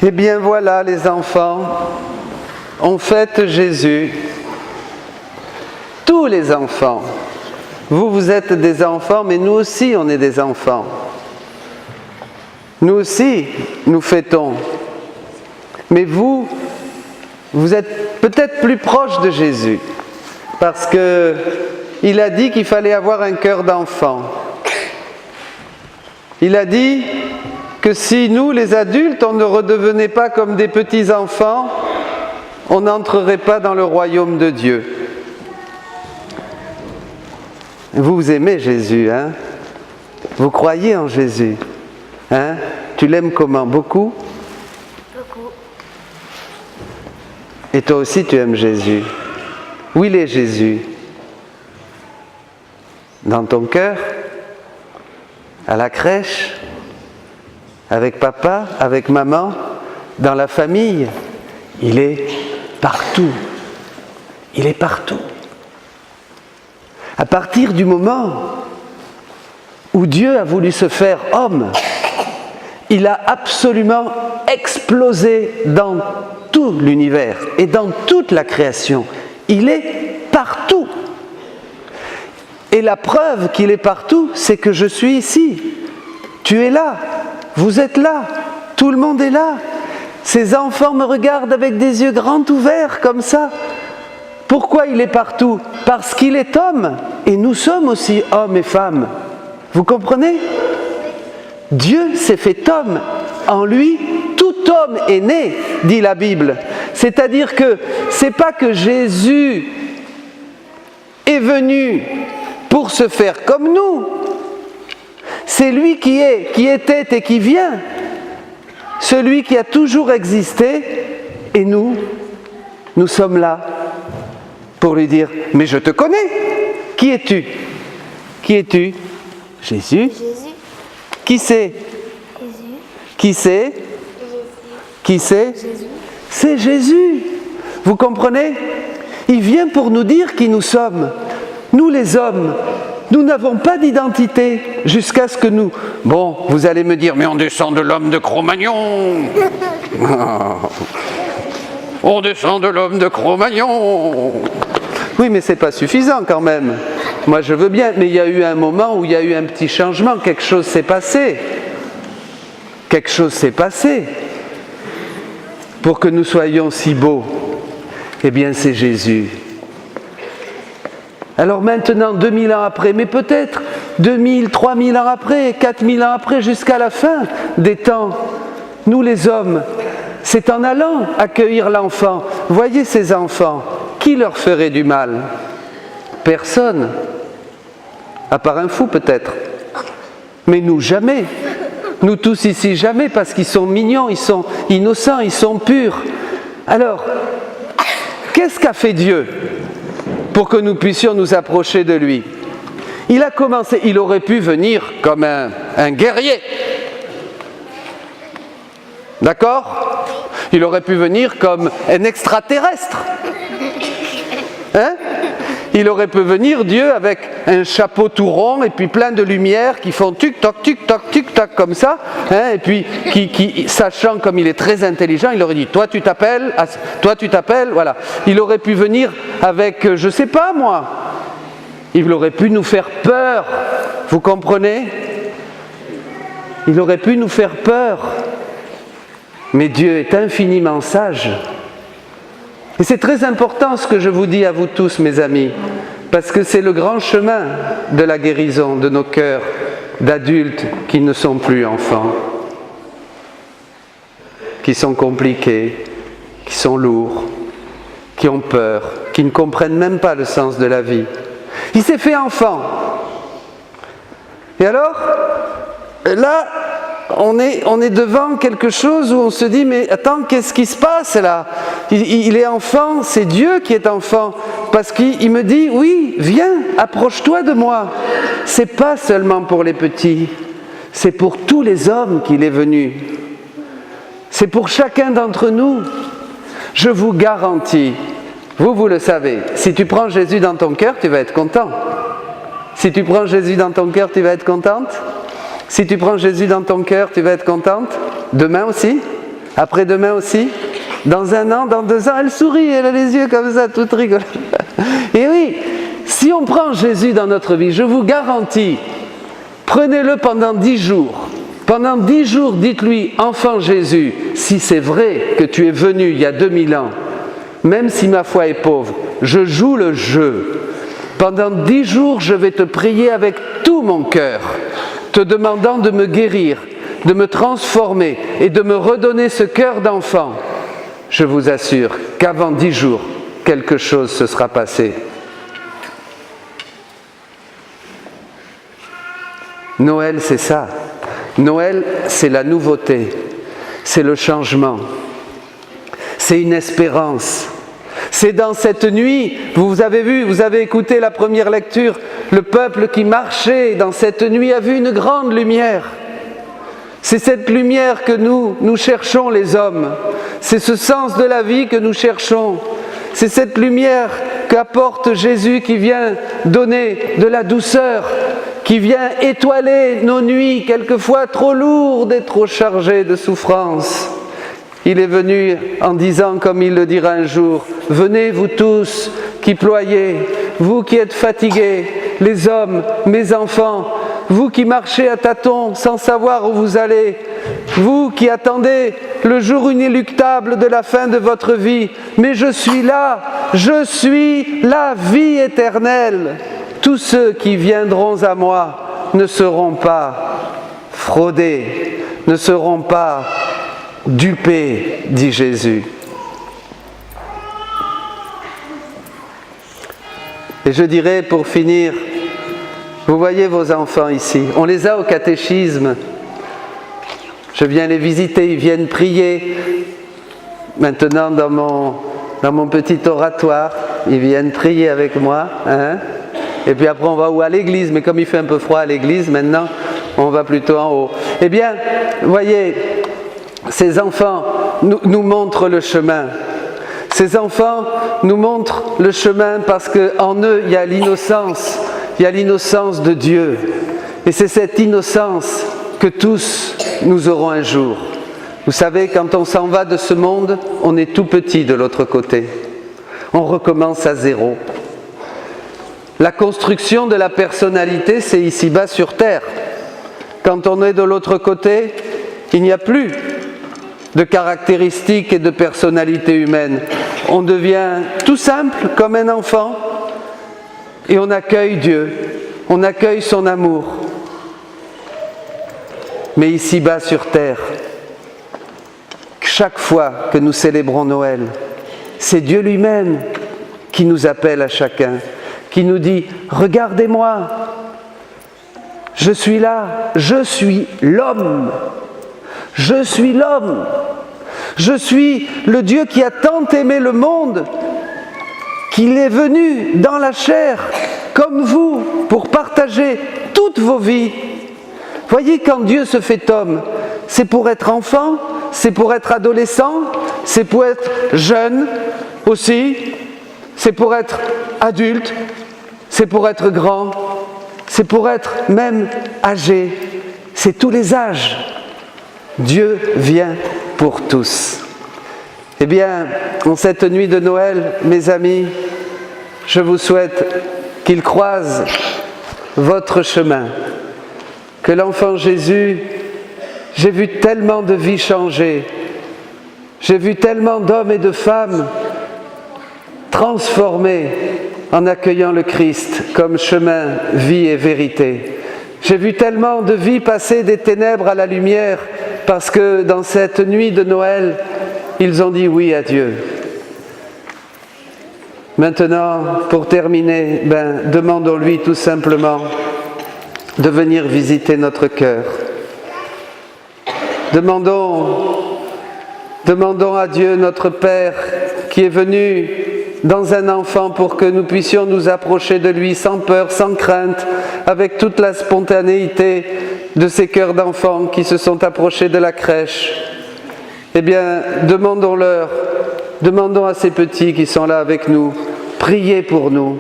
Eh bien voilà les enfants, on fête Jésus. Tous les enfants. Vous êtes des enfants, mais nous aussi on est des enfants. Nous aussi, nous fêtons. Mais vous êtes peut-être plus proche de Jésus, parce qu'il a dit qu'il fallait avoir un cœur d'enfant. Il a dit que si nous, les adultes, on ne redevenait pas comme des petits-enfants, on n'entrerait pas dans le royaume de Dieu. Vous aimez Jésus, hein? Vous croyez en Jésus, hein? Tu l'aimes comment? Beaucoup? Beaucoup. Et toi aussi tu aimes Jésus. Où il est Jésus? Dans ton cœur? À la crèche? Avec papa? Avec maman? Dans la famille? Il est partout. Il est partout. À partir du moment où Dieu a voulu se faire homme, il a absolument explosé dans tout l'univers et dans toute la création. Il est partout. Et la preuve qu'il est partout, c'est que je suis ici. Tu es là. Vous êtes là. Tout le monde est là. Ces enfants me regardent avec des yeux grands ouverts comme ça. Pourquoi il est partout? Parce qu'il est homme. Et nous sommes aussi hommes et femmes. Vous comprenez? Dieu s'est fait homme. En lui, tout homme est né, dit la Bible. C'est-à-dire que ce n'est pas que Jésus est venu pour se faire comme nous. C'est lui qui est, qui était et qui vient. Celui qui a toujours existé. Et nous sommes là pour lui dire « Mais je te connais. Qui es-tu? Qui es-tu? Jésus. Jésus. Qui c'est? Jésus. Qui c'est? Jésus. Qui c'est? Jésus. C'est Jésus. Vous comprenez? Il vient pour nous dire qui nous sommes. Nous les hommes, nous n'avons pas d'identité jusqu'à ce que nous... Bon, vous allez me dire, mais on descend de l'homme de Cro-Magnon. On descend de l'homme de Cro-Magnon. Oui, mais c'est pas suffisant quand même. Moi je veux bien, mais il y a eu un moment où il y a eu un petit changement, quelque chose s'est passé. Quelque chose s'est passé pour que nous soyons si beaux. Eh bien c'est Jésus. Alors maintenant, 2000 ans après, mais peut-être 2000, 3000 ans après, 4000 ans après, jusqu'à la fin des temps, nous les hommes, c'est en allant accueillir l'enfant. Voyez ces enfants, qui leur ferait du mal? Personne. À part un fou peut-être. Mais nous, jamais. Nous tous ici, jamais, parce qu'ils sont mignons, ils sont innocents, ils sont purs. Alors, qu'est-ce qu'a fait Dieu pour que nous puissions nous approcher de lui? Il a commencé, il aurait pu venir comme un guerrier. D'accord? Il aurait pu venir comme un extraterrestre. Hein? Il aurait pu venir, Dieu, avec un chapeau tout rond et puis plein de lumières qui font tic-toc, tic-toc, tic-toc comme ça. Hein? Et puis, sachant comme il est très intelligent, il aurait dit, toi tu t'appelles, voilà. Il aurait pu venir avec, je sais pas moi, il aurait pu nous faire peur. Vous comprenez? Il aurait pu nous faire peur. Mais Dieu est infiniment sage. Et c'est très important ce que je vous dis à vous tous, mes amis, parce que c'est le grand chemin de la guérison de nos cœurs d'adultes qui ne sont plus enfants, qui sont compliqués, qui sont lourds, qui ont peur, qui ne comprennent même pas le sens de la vie. Il s'est fait enfant. Et alors, là, on est devant quelque chose où on se dit, mais attends, qu'est-ce qui se passe là? Il est enfant, c'est Dieu qui est enfant, parce qu'il me dit, oui, viens, approche-toi de moi. C'est pas seulement pour les petits, c'est pour tous les hommes qu'il est venu. C'est pour chacun d'entre nous. Je vous garantis, vous le savez, si tu prends Jésus dans ton cœur, tu vas être content. Si tu prends Jésus dans ton cœur, tu vas être contente. Si tu prends Jésus dans ton cœur, tu vas être contente. Demain aussi. Après-demain aussi. Dans 1 an, dans 2 ans, elle sourit, elle a les yeux comme ça, toute rigolote. Et oui, si on prend Jésus dans notre vie, je vous garantis, prenez-le pendant 10 jours. Pendant 10 jours, dites-lui, enfant Jésus, si c'est vrai que tu es venu il y a 2000 ans, même si ma foi est pauvre, je joue le jeu. Pendant 10 jours, je vais te prier avec tout mon cœur, te demandant de me guérir, de me transformer et de me redonner ce cœur d'enfant. Je vous assure qu'avant 10 jours, quelque chose se sera passé. Noël, c'est ça. Noël, c'est la nouveauté, c'est le changement, c'est une espérance. C'est dans cette nuit, vous avez vu, vous avez écouté la première lecture, le peuple qui marchait dans cette nuit a vu une grande lumière. C'est cette lumière que nous cherchons les hommes, c'est ce sens de la vie que nous cherchons, c'est cette lumière qu'apporte Jésus qui vient donner de la douceur, qui vient étoiler nos nuits, quelquefois trop lourdes et trop chargées de souffrances. Il est venu en disant, comme il le dira un jour, « Venez vous tous qui ployez, vous qui êtes fatigués, les hommes, mes enfants, vous qui marchez à tâtons sans savoir où vous allez, vous qui attendez le jour inéluctable de la fin de votre vie, mais je suis là, je suis la vie éternelle. Tous ceux qui viendront à moi ne seront pas fraudés, ne seront pas dupés, dit Jésus. » Et je dirais pour finir, vous voyez vos enfants ici, on les a au catéchisme. Je viens les visiter, ils viennent prier. Maintenant dans mon petit oratoire, ils viennent prier avec moi. Hein? Et puis après on va où? À l'église, mais comme il fait un peu froid à l'église, maintenant on va plutôt en haut. Eh bien, vous voyez, ces enfants nous montrent le chemin. Ces enfants nous montrent le chemin parce qu'en eux, il y a l'innocence de Dieu. Et c'est cette innocence que tous nous aurons un jour. Vous savez, quand on s'en va de ce monde, on est tout petit de l'autre côté. On recommence à zéro. La construction de la personnalité, c'est ici-bas sur terre. Quand on est de l'autre côté, il n'y a plus de caractéristiques et de personnalité humaine. On devient tout simple comme un enfant et on accueille Dieu, on accueille son amour. Mais ici-bas sur terre, chaque fois que nous célébrons Noël, c'est Dieu lui-même qui nous appelle à chacun, qui nous dit « Regardez-moi, je suis là, je suis l'homme, je suis l'homme, je suis le Dieu qui a tant aimé le monde, qu'il est venu dans la chair, comme vous, pour partager toutes vos vies. » Voyez, quand Dieu se fait homme, c'est pour être enfant, c'est pour être adolescent, c'est pour être jeune aussi, c'est pour être adulte, c'est pour être grand, c'est pour être même âgé, c'est tous les âges. Dieu vient pour tous. Eh bien, en cette nuit de Noël, mes amis, je vous souhaite qu'il croise votre chemin, que l'enfant Jésus, j'ai vu tellement de vies changer, j'ai vu tellement d'hommes et de femmes transformés en accueillant le Christ comme chemin, vie et vérité. J'ai vu tellement de vies passer des ténèbres à la lumière parce que dans cette nuit de Noël, ils ont dit oui à Dieu. Maintenant, pour terminer, demandons-lui tout simplement de venir visiter notre cœur. Demandons à Dieu, notre Père, qui est venu dans un enfant pour que nous puissions nous approcher de lui sans peur, sans crainte, avec toute la spontanéité de ces cœurs d'enfants qui se sont approchés de la crèche. Eh bien, demandons à ces petits qui sont là avec nous, priez pour nous.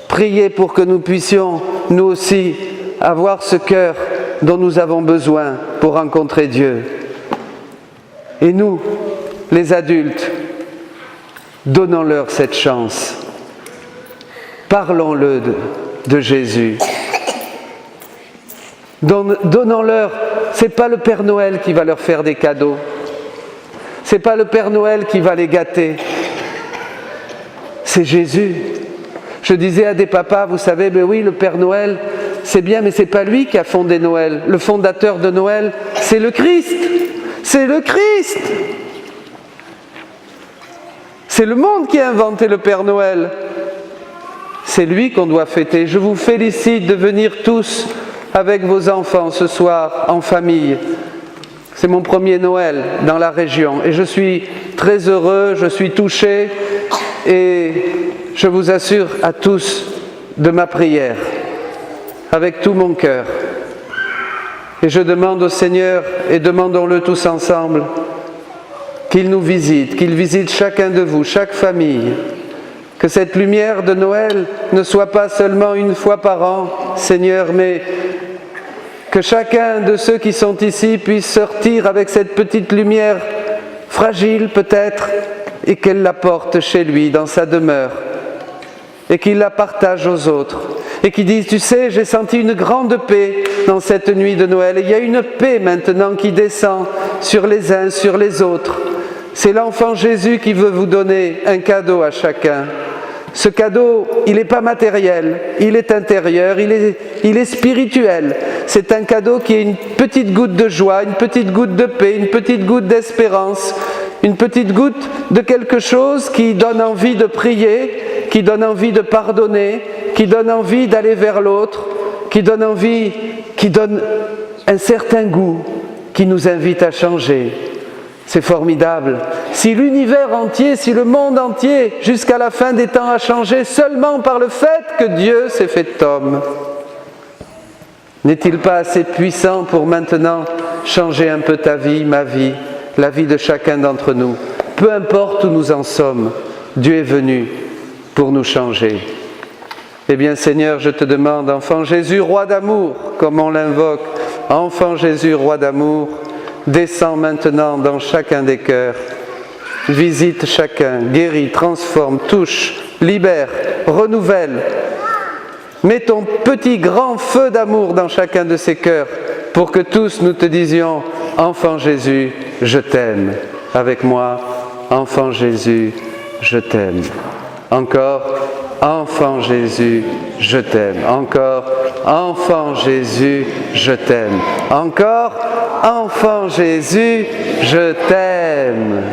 Priez pour que nous puissions, nous aussi, avoir ce cœur dont nous avons besoin pour rencontrer Dieu. Et nous, les adultes, donnons-leur cette chance. Parlons-le de Jésus. Donnons-leur, c'est pas le Père Noël qui va leur faire des cadeaux. C'est pas le Père Noël qui va les gâter. C'est Jésus. Je disais à des papas, vous savez, ben oui, le Père Noël, c'est bien, mais c'est pas lui qui a fondé Noël. Le fondateur de Noël, c'est le Christ. C'est le Christ. C'est le monde qui a inventé le Père Noël. C'est lui qu'on doit fêter. Je vous félicite de venir tous avec vos enfants ce soir en famille. C'est mon premier Noël dans la région et je suis très heureux, je suis touché et je vous assure à tous de ma prière avec tout mon cœur. Et je demande au Seigneur, et demandons-le tous ensemble, qu'il nous visite, qu'il visite chacun de vous, chaque famille. Que cette lumière de Noël ne soit pas seulement une fois par an, Seigneur, mais que chacun de ceux qui sont ici puisse sortir avec cette petite lumière, fragile peut-être, et qu'elle la porte chez lui, dans sa demeure, et qu'il la partage aux autres. Et qui disent, tu sais, j'ai senti une grande paix dans cette nuit de Noël. Et il y a une paix maintenant qui descend sur les uns, sur les autres. C'est l'enfant Jésus qui veut vous donner un cadeau à chacun. Ce cadeau, il n'est pas matériel, il est intérieur, il est spirituel. C'est un cadeau qui est une petite goutte de joie, une petite goutte de paix, une petite goutte d'espérance, une petite goutte de quelque chose qui donne envie de prier, qui donne envie de pardonner, qui donne envie d'aller vers l'autre, qui donne envie, qui donne un certain goût, qui nous invite à changer. C'est formidable. Si l'univers entier, si le monde entier, jusqu'à la fin des temps a changé seulement par le fait que Dieu s'est fait homme, n'est-il pas assez puissant pour maintenant changer un peu ta vie, ma vie, la vie de chacun d'entre nous? Peu importe où nous en sommes, Dieu est venu pour nous changer. Eh bien Seigneur, je te demande, enfant Jésus, roi d'amour, comme on l'invoque, enfant Jésus, roi d'amour, descends maintenant dans chacun des cœurs, visite chacun, guéris, transforme, touche, libère, renouvelle. Mets ton petit grand feu d'amour dans chacun de ces cœurs pour que tous nous te disions, enfant Jésus, je t'aime. Avec moi, enfant Jésus, je t'aime. Encore, enfant Jésus, je t'aime. Encore, enfant Jésus, je t'aime. Encore, enfant Jésus, je t'aime.